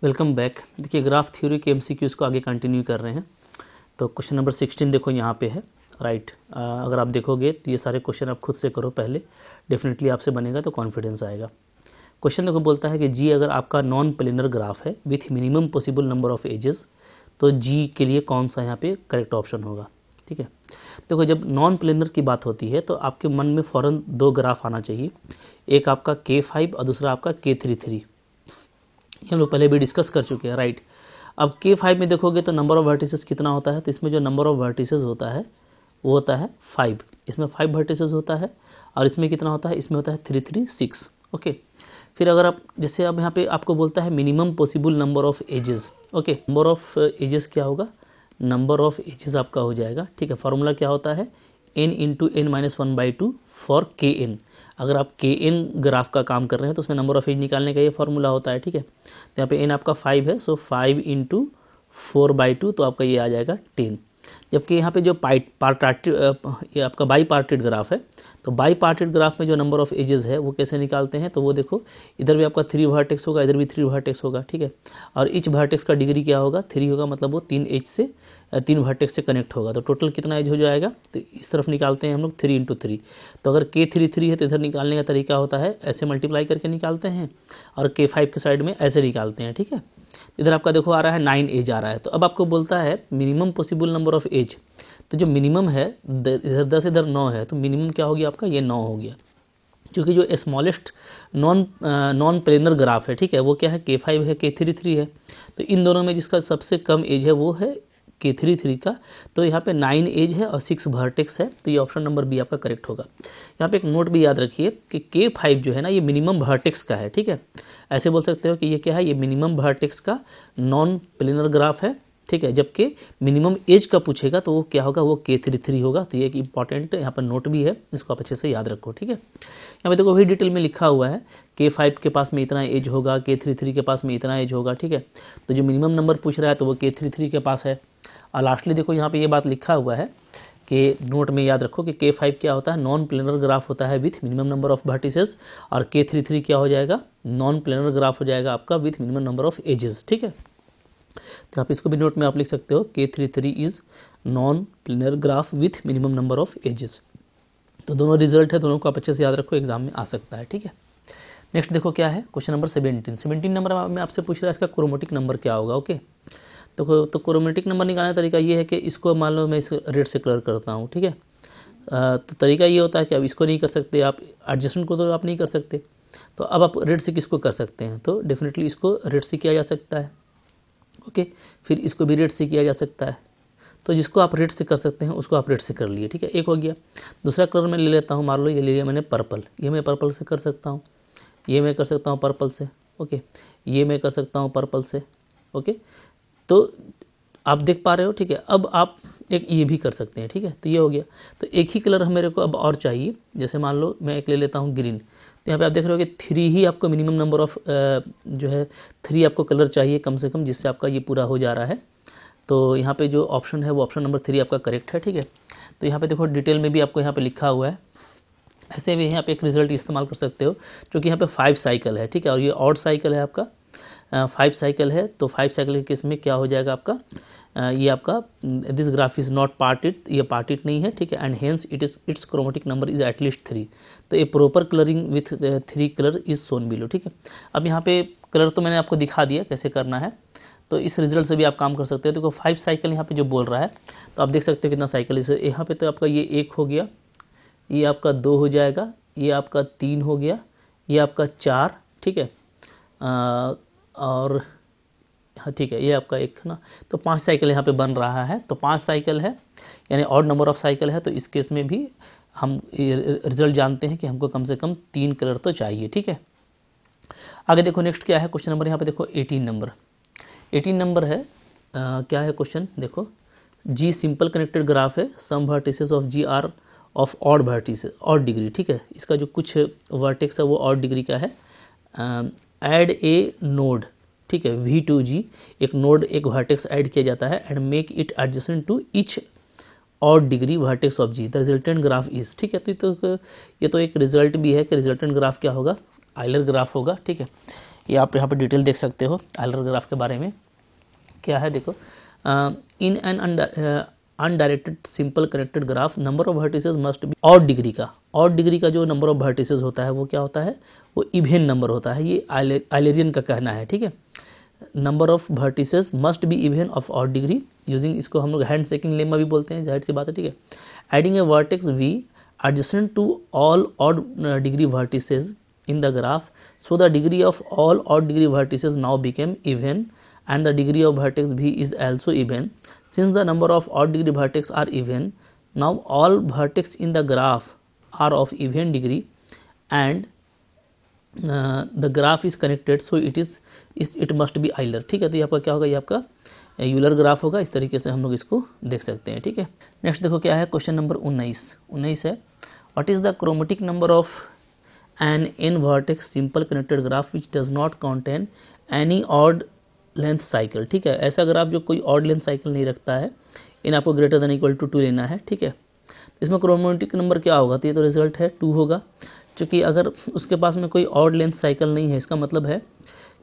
Welcome back. देखिए graph theory के MCQs को आगे कंटिन्यू कर रहे हैं। तो क्वेश्चन नंबर 16 देखो यहाँ पे है, राइट। अगर आप देखोगे तो ये सारे क्वेश्चन आप खुद से करो पहले, डेफिनेटली आपसे बनेगा तो कॉन्फिडेंस आएगा। क्वेश्चन देखो बोलता है कि जी अगर आपका नॉन प्लेनर ग्राफ है with minimum possible number of edges, तो जी के लिए कौन सा यहाँ पे करेक्ट ऑप्शन होगा। ठीक है, देखो जब नॉन प्लेनर की बात होती है तो आपके मन में फ़ौरन दो ग्राफ आना चाहिए, एक आपका K5 और दूसरा आपका K33। ये हम लोग पहले भी डिस्कस कर चुके हैं, राइट। अब K5 में देखोगे तो नंबर ऑफ वर्टिसेस कितना होता है, तो इसमें जो नंबर ऑफ वर्टिसेस होता है वो होता है 5। इसमें 5 वर्टिसेस होता है और इसमें कितना होता है, इसमें होता है 3 3 6। ओके, फिर अगर आप जैसे अब यहाँ पे आपको बोलता है minimum possible number of edges. Okay, number of edges क्या होगा, नंबर ऑफ एजेस आपका हो जाएगा। ठीक है, फार्मूला क्या होता है, n into n minus 1/2 for kn। अगर आप kn ग्राफ का काम कर रहे हैं तो उसमें नंबर ऑफ एज निकालने का ये फार्मूला होता है। ठीक है, तो यहाँ पे n आपका 5 है, सो 5 इंटू 4/2 तो आपका ये आ जाएगा 10। जबकि यहाँ पे जो ये आपका बाई पार्टेड ग्राफ है, तो बाई पार्टेड ग्राफ में जो नंबर ऑफ एजेस है वो कैसे निकालते हैं, तो वो देखो इधर भी आपका 3 वर्टेक्स होगा, इधर भी 3 वर्टेक्स होगा। ठीक है, और ईच वर्टेक्स का डिग्री क्या होगा, 3 होगा, मतलब वो 3 वर्टेक्स से कनेक्ट होगा। तो टोटल कितना एज हो जाएगा, तो इस तरफ निकालते हैं हम लोग 3 इंटू 3। तो अगर K33 है तो इधर निकालने का तरीका होता है ऐसे मल्टीप्लाई करके निकालते हैं, और K5 के साइड में ऐसे निकालते हैं। ठीक है, इधर आपका देखो आ रहा है 9 एज आ रहा है, तो अब आपको बोलता है minimum possible number of edge. तो जो मिनिमम है इधर 10 इधर 9 है, तो मिनिमम क्या हो गया आपका, ये 9 हो गया। क्योंकि जो स्मॉलेस्ट नॉन प्लेनर ग्राफ है, ठीक है, वो क्या है, K5 है, K33 है। तो इन दोनों में जिसका सबसे कम एज है वो है K33 का। तो यहाँ पे 9 एज है और 6 वर्टेक्स है, तो ये ऑप्शन नंबर बी आपका करेक्ट होगा। यहाँ पे एक नोट भी याद रखिए कि K5 जो है ना, ये मिनिमम वर्टेक्स का है। ठीक है, ऐसे बोल सकते हो कि ये क्या है, ये मिनिमम वर्टेक्स का नॉन प्लेनर ग्राफ है। ठीक है, जबकि मिनिमम एज का पूछेगा तो वो क्या होगा, वो K33 होगा। तो ये एक इंपॉर्टेंट यहाँ पर नोट भी है, इसको आप अच्छे से याद रखो। ठीक है, यहाँ पे देखो वही डिटेल में लिखा हुआ है, K5 के पास में इतना एज होगा, K33 के पास में इतना एज होगा। ठीक है, तो जो मिनिमम नंबर पूछ रहा है तो वो K33 के पास है। और लास्टली देखो यहाँ पे ये बात लिखा हुआ है कि नोट में याद रखो कि K5 क्या होता है, नॉन प्लेनर ग्राफ होता है with minimum number of vertices, और K33 क्या हो जाएगा, नॉन प्लेनर ग्राफ हो जाएगा आपका with minimum number of edges. ठीक है, तो आप इसको भी नोट में आप लिख सकते हो, K33 is non planar graph with minimum number of edges. तो दोनों रिजल्ट है, दोनों को आप अच्छे से याद रखो, एग्जाम में आ सकता है। ठीक है, नेक्स्ट देखो क्या है, क्वेश्चन नंबर 17 नंबर में आपसे पूछ रहा है इसका क्रोमेटिक नंबर क्या होगा। ओके, तो क्रोमेटिक नंबर निकालने का तरीका ये है कि इसको मान लो मैं इस रेड से कलर करता हूँ। ठीक है, तो तरीका ये होता है कि अब इसको नहीं कर सकते आप, एडजस्टमेंट को तो आप नहीं कर सकते, तो अब आप रेड से किसको कर सकते हैं, तो डेफिनेटली इसको रेड से किया जा सकता है। ओके, फिर इसको भी रेड से किया जा सकता है। तो जिसको आप रेड से कर सकते हैं उसको आप रेड से कर लिए। ठीक है, एक हो गया। दूसरा कलर मैं ले लेता हूँ, मान लो ये ले लिया मैंने पर्पल, ये मैं पर्पल से कर सकता हूँ, ये मैं कर सकता हूँ पर्पल से। ओके, ये मैं कर सकता हूँ पर्पल से। ओके, तो आप देख पा रहे हो। ठीक है, अब आप एक ये भी कर सकते हैं। ठीक है, तो ये हो गया। तो एक ही कलर मेरे को अब और चाहिए, जैसे मान लो मैं एक ले लेता हूँ ग्रीन। तो यहाँ पे आप देख रहे हो कि 3 ही आपको मिनिमम नंबर ऑफ जो है 3 आपको कलर चाहिए कम से कम, जिससे आपका ये पूरा हो जा रहा है। तो यहाँ पे जो ऑप्शन है वो ऑप्शन नंबर 3 आपका करेक्ट है। ठीक है, तो यहाँ पे देखो डिटेल में भी आपको यहाँ पे लिखा हुआ है। ऐसे भी यहाँ पे एक रिजल्ट इस्तेमाल कर सकते हो, जो कि यहाँ पे 5 साइकिल है। ठीक है, और ये ऑड साइकिल है आपका, 5 साइकिल है। तो 5 साइकिल के केस में क्या हो जाएगा आपका, ये आपका this graph is not parted, ये पार्टेड नहीं है। ठीक है, and hence its chromatic number is at least 3। तो a proper colouring with 3 colour is shown below. ठीक है, अब यहाँ पे कलर तो मैंने आपको दिखा दिया कैसे करना है, तो इस रिजल्ट से भी आप काम कर सकते हो। देखो 5 साइकिल यहाँ पे जो बोल रहा है, तो आप देख सकते हो कितना साइकिल इस यहाँ पे। तो आपका ये 1 हो गया, ये आपका 2 हो जाएगा, ये आपका 3 हो गया, ये आपका 4। ठीक है, और हाँ ठीक है, ये आपका 1 ना, तो 5 साइकिल यहाँ पे बन रहा है। तो 5 साइकिल है, यानी ऑड नंबर ऑफ साइकिल है। तो इस केस में भी हम रिजल्ट जानते हैं कि हमको कम से कम 3 कलर तो चाहिए। ठीक है, आगे देखो नेक्स्ट क्या है क्वेश्चन नंबर, यहाँ पे देखो 18 नंबर है। क्या है क्वेश्चन, देखो जी सिंपल कनेक्टेड ग्राफ है, some vertices of G are of odd vertices, odd degree. ठीक है, इसका जो कुछ वर्टेक्स है वो ऑड डिग्री का है। ऐड ए नोड, ठीक है, V2G, एक नोड एक वर्टेक्स ऐड किया जाता है, and make it adjacent to each odd degree vertex of G, the resultant graph is. ठीक है, तो ये तो एक रिजल्ट भी है कि रिजल्टेंट ग्राफ क्या होगा, आइलर ग्राफ होगा। ठीक है, ये आप यहाँ पे डिटेल देख सकते हो आयलर ग्राफ के बारे में। क्या है देखो, in an undirected simple connected graph number of vertices must be odd degree का। ऑड डिग्री का जो नंबर ऑफ वर्टिसेस होता है वो क्या होता है, वो इवेन नंबर होता है। ये आयलेरियन का कहना है, ठीक है। Number of vertices must be even of odd degree using, इसको हम लोग हैंड सेकिंग लेमा भी बोलते हैं, जाहिर सी बात है, ठीक है। Adding a vertex V adjacent to all odd degree vertices in the graph, so the degree of all odd degree vertices now became even and the degree of vertex v is also even. Since the number of odd degree vertex are even, now all vertex in the graph are of even degree and the graph is connected, so it must be Euler, ठीक है। तो ये आपका क्या होगा, ये आपका Euler graph होगा। इस तरीके से हम लोग इसको देख सकते हैं, ठीक है। नेक्स्ट देखो क्या है, क्वेश्चन नंबर 19 है, what is the chromatic number of an n vertex simple connected graph which does not contain any odd length cycle, ठीक है। ऐसा ग्राफ जो कोई ऑड लेंथ साइकिल नहीं रखता है, इन आपको ग्रेटर देन इक्वल टू 2 लेना है, ठीक है। इसमें क्रोमेटिक नंबर क्या होगा, तो ये तो रिजल्ट है 2 होगा, क्योंकि अगर उसके पास में कोई ऑड लेंथ साइकिल नहीं है, इसका मतलब है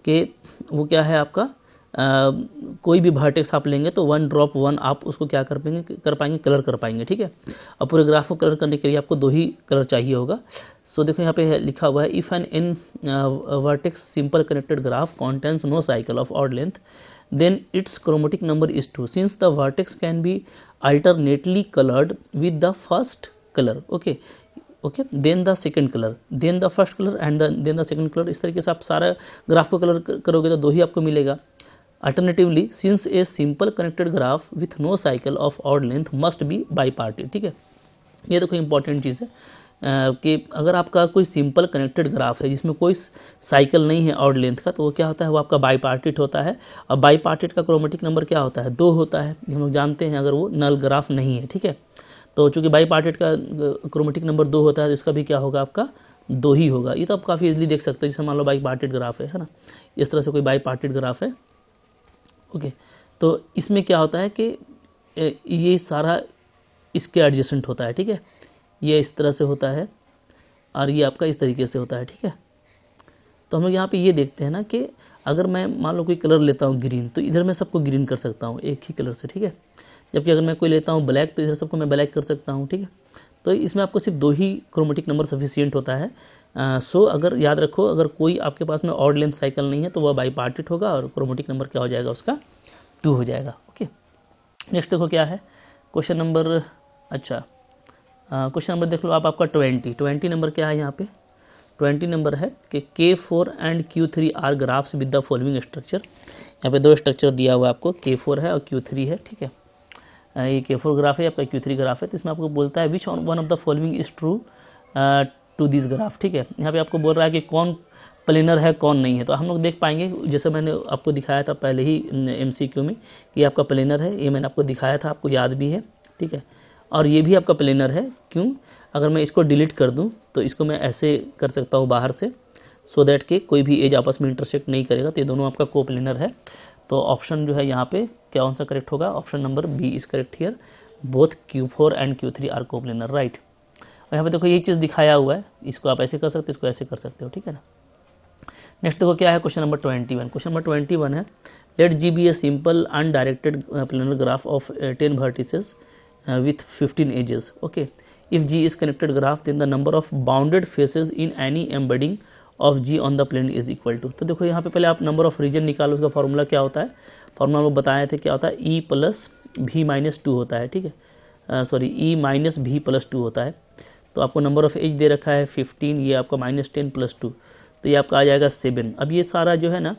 कि वो क्या है आपका कोई भी वर्टेक्स आप लेंगे तो 1 ड्रॉप 1 आप उसको क्या कर पाएंगे कलर कर पाएंगे, ठीक है। और पूरे ग्राफ को कलर करने के लिए आपको 2 ही कलर चाहिए होगा। सो देखो यहाँ पे लिखा हुआ है, if an n vertex simple connected graph contains no cycle of odd length then it's chromatic number is 2 since the vertex can be alternately coloured with the first colour, okay then the second colour, then the first colour and then the second colour. इस तरीके से आप सारा graph को colour करोगे तो 2 ही आपको मिलेगा। Alternatively since a simple connected graph with no cycle of odd length must be bipartite, ठीक है। ये तो कोई इंपॉर्टेंट चीज़ है कि अगर आपका कोई सिंपल कनेक्टेड ग्राफ है जिसमें कोई साइकिल नहीं है ऑड लेंथ का, तो वो क्या होता है, वो आपका बाईपार्टेड होता है। और बाईपार्टेड का क्रोमेटिक नंबर क्या होता है, 2 होता है, हम लोग जानते हैं, अगर वो नल ग्राफ नहीं है, ठीक है। तो चूंकि बाईपार्टेड का क्रोमेटिक नंबर 2 होता है, तो इसका भी क्या होगा, आपका 2 ही होगा। ये तो आप काफ़ी इजीली देख सकते हो, जैसे मान लो बाईपार्टेड ग्राफ है ना, इस तरह से कोई बाईपार्टेड ग्राफ है, ओके। तो इसमें क्या होता है कि ये सारा इसके एडजेसेंट होता है, ठीक है। ये इस तरह से होता है और ये आपका इस तरीके से होता है, ठीक है। तो हम लोग यहाँ पे ये देखते हैं ना कि अगर मैं मान लो कोई कलर लेता हूँ ग्रीन, तो इधर मैं सबको ग्रीन कर सकता हूँ एक ही कलर से, ठीक है। जबकि अगर मैं कोई लेता हूँ ब्लैक, तो इधर सबको मैं ब्लैक कर सकता हूँ, ठीक है। तो इसमें आपको सिर्फ 2 ही क्रोमेटिक नंबर सफिशिएंट होता है। सो अगर याद रखो, अगर कोई आपके पास में ऑड लेंथ साइकिल नहीं है तो वह बाईपार्टेड होगा और क्रोमेटिक नंबर क्या हो जाएगा, उसका 2 हो जाएगा, ओके। नेक्स्ट देखो क्या है, क्वेश्चन नंबर, अच्छा क्वेश्चन नंबर देख लो आप, आपका 20 नंबर क्या है यहाँ पे, 20 नंबर है कि K4 and Q3 are graphs with the following structure. यहाँ पे 2 स्ट्रक्चर दिया हुआ है आपको, K4 है और Q3 है, ठीक है। ये K4 ग्राफ है, आपका Q3 ग्राफ है। तो इसमें आपको बोलता है which one of the following is true to this graph, ठीक है। यहाँ पे आपको बोल रहा है कि कौन प्लेनर है कौन नहीं है। तो हम लोग देख पाएंगे, जैसे मैंने आपको दिखाया था पहले ही MCQ में कि आपका प्लेनर है, ये मैंने आपको दिखाया था, आपको याद भी है, ठीक है। और ये भी आपका प्लेनर है, क्यों, अगर मैं इसको डिलीट कर दूं तो इसको मैं ऐसे कर सकता हूं बाहर से, सो दैट कि कोई भी एज आपस में इंटरसेक्ट नहीं करेगा। तो ये दोनों आपका को प्लेनर है। तो ऑप्शन जो है यहाँ पे क्या कौन सा करेक्ट होगा, option number B is correct here, both Q4 and Q3 are को प्लेनर, राइट। और यहाँ पे देखो ये चीज़ दिखाया हुआ है, इसको आप ऐसे कर सकते हो, इसको ऐसे कर सकते हो, ठीक है ना। नेक्स्ट देखो क्या है, क्वेश्चन नंबर 21। क्वेश्चन नंबर 21 है, let G be a simple undirected planar graph of 10 vertices with 15 edges, okay. If G is connected graph, then the number of bounded faces in any embedding of G on the plane is equal to। तो देखो यहाँ पे पहले आप number of reason निकालो, उसका formula क्या होता है, फॉर्मूला हम बताए थे क्या होता है, E प्लस V माइनस 2 होता है, ठीक है, sorry E minus V plus 2 होता है। तो आपको नंबर ऑफ एज दे रखा है 15, ये आपका -10 प्लस 2, तो ये आपका आ जाएगा 7। अब ये सारा जो है ना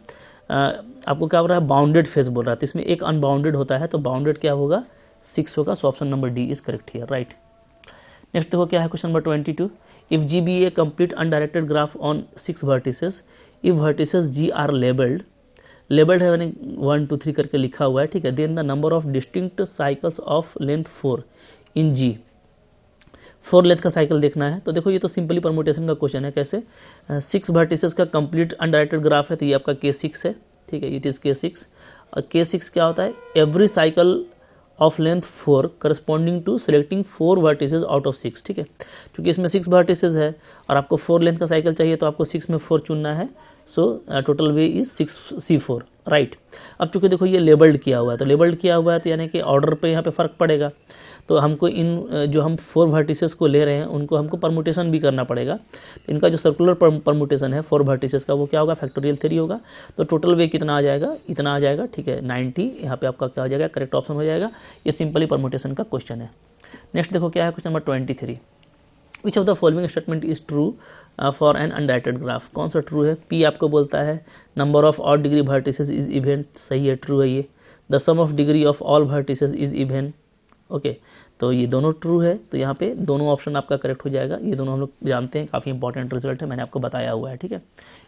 आपको क्या बोल रहा है, बाउंडेड फेस बोल रहा है, तो इसमें एक अनबाउंडेड होता है, तो बाउंडेड क्या होगा, 6 होगा। So option number D is correct here, right. Next देखो क्या है, question number 22। If G be a complete undirected graph on 6 vertices, if vertices G are labelled है मैंने 1 2 3 करके लिखा हुआ है, ठीक है। Then the number of distinct cycles of length 4 in G, 4 length का साइकिल देखना है। तो देखो ये तो सिंपली परमुटेशन का क्वेश्चन है, कैसे, 6 वर्टिसेस का कंप्लीट अनडायरेक्टेड ग्राफ है, तो ये आपका K6 है, ठीक है, इट इज़ K6। और K6 क्या होता है, every cycle of length 4 corresponding to selecting 4 vertices out of 6, ठीक है। क्योंकि इसमें 6 वर्टिसेस है और आपको 4 लेंथ का साइकिल चाहिए तो आपको 6 में 4 चुनना है। So total way is 6c4, right. अब चूँकि देखो ये लेबल्ड किया हुआ है, तो लेबल्ड किया हुआ है तो यानी कि ऑर्डर पे यहाँ पे फ़र्क पड़ेगा। तो हमको इन जो हम 4 वर्टिसेस को ले रहे हैं उनको हमको परमुटेशन भी करना पड़ेगा। तो इनका जो सर्कुलर परमुटेशन है 4 वर्टिसेस का वो क्या होगा, फैक्टोरियल 3 होगा। तो टोटल वे कितना आ जाएगा, इतना आ जाएगा, ठीक है, 90। यहाँ पे आपका क्या हो जाएगा, करेक्ट ऑप्शन हो जाएगा। ये सिंपली परमुटेशन का क्वेश्चन है। नेक्स्ट देखो क्या है, question number 23। Which of the following statement is true for an undirected graph. कौन सा ट्रू है, पी आपको बोलता है number of odd degree vertices is even, सही है, ट्रू है ये। The sum of degree of all vertices is even, okay, तो ये दोनों ट्रू है। तो यहाँ पे दोनों ऑप्शन आपका करेक्ट हो जाएगा। ये दोनों हम लोग जानते हैं, काफ़ी इंपॉर्टेंट रिजल्ट है, मैंने आपको बताया हुआ है, ठीक है।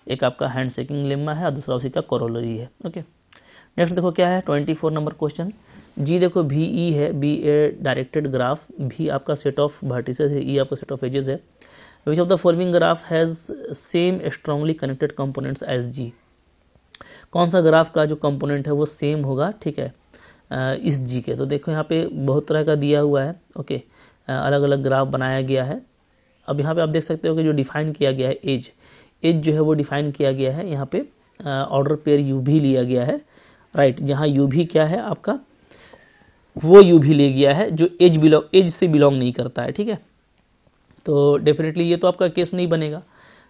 एक आपका हैंड शेकिंग लेम्मा है और दूसरा उसी का कोरोलरी है, ओके। नेक्स्ट देखो क्या है, 24 नंबर क्वेश्चन। जी देखो भी ई है, बी ए डायरेक्टेड ग्राफ, भी आपका सेट ऑफ वर्टिसेस है, ई आपका सेट ऑफ एजेस है। Which of the following graph has same strongly connected components as G. कौन सा ग्राफ का जो कंपोनेंट है वो सेम होगा, ठीक है, इस जी के। तो देखो यहाँ पे बहुत तरह का दिया हुआ है, ओके, अलग अलग ग्राफ बनाया गया है। अब यहाँ पे आप देख सकते हो कि जो डिफाइन किया गया है एज जो है वो डिफाइन किया गया है। यहाँ पे ऑर्डर पेयर यू भी लिया गया है, राइट। जहाँ यू भी क्या है आपका, वो यू भी ले गया है जो एज से बिलोंग नहीं करता है, ठीक है। तो डेफिनेटली ये तो आपका केस नहीं बनेगा।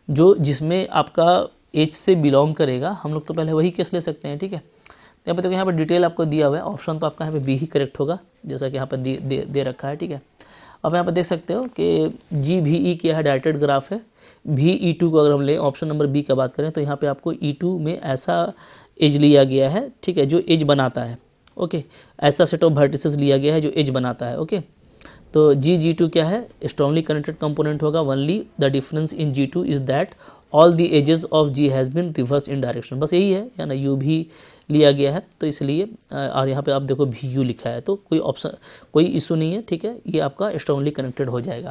जो जिसमें आपका एज से बिलोंग करेगा हम लोग तो पहले वही केस ले सकते हैं, ठीक है। यहाँ पे देखो, यहाँ पे डिटेल आपको दिया हुआ है, ऑप्शन तो आपका यहाँ पे बी ही करेक्ट होगा, जैसा कि यहाँ पे दे रखा है, ठीक है। अब यहाँ पे देख सकते हो कि जी भी ई क्या है, डायरेक्टेड ग्राफ है। भी ई2 को अगर हम लें, ऑप्शन नंबर बी का बात करें, तो यहाँ पे आपको ई2 में ऐसा एज लिया गया है, ठीक है, जो एज बनाता है, ओके। ऐसा सेट ऑफ वर्टिसेस लिया गया है जो एज बनाता है, ओके। तो जी2 क्या है, स्ट्रांगली कनेक्टेड कंपोनेंट होगा। Only the difference in G two is that all the edges of G has been reversed in direction, बस यही है, या ना यू भी लिया गया है तो इसलिए। और यहाँ पे आप देखो भी यू लिखा है, तो कोई ऑप्शन, कोई इशू नहीं है, ठीक है, ये आपका स्ट्रांगली कनेक्टेड हो जाएगा।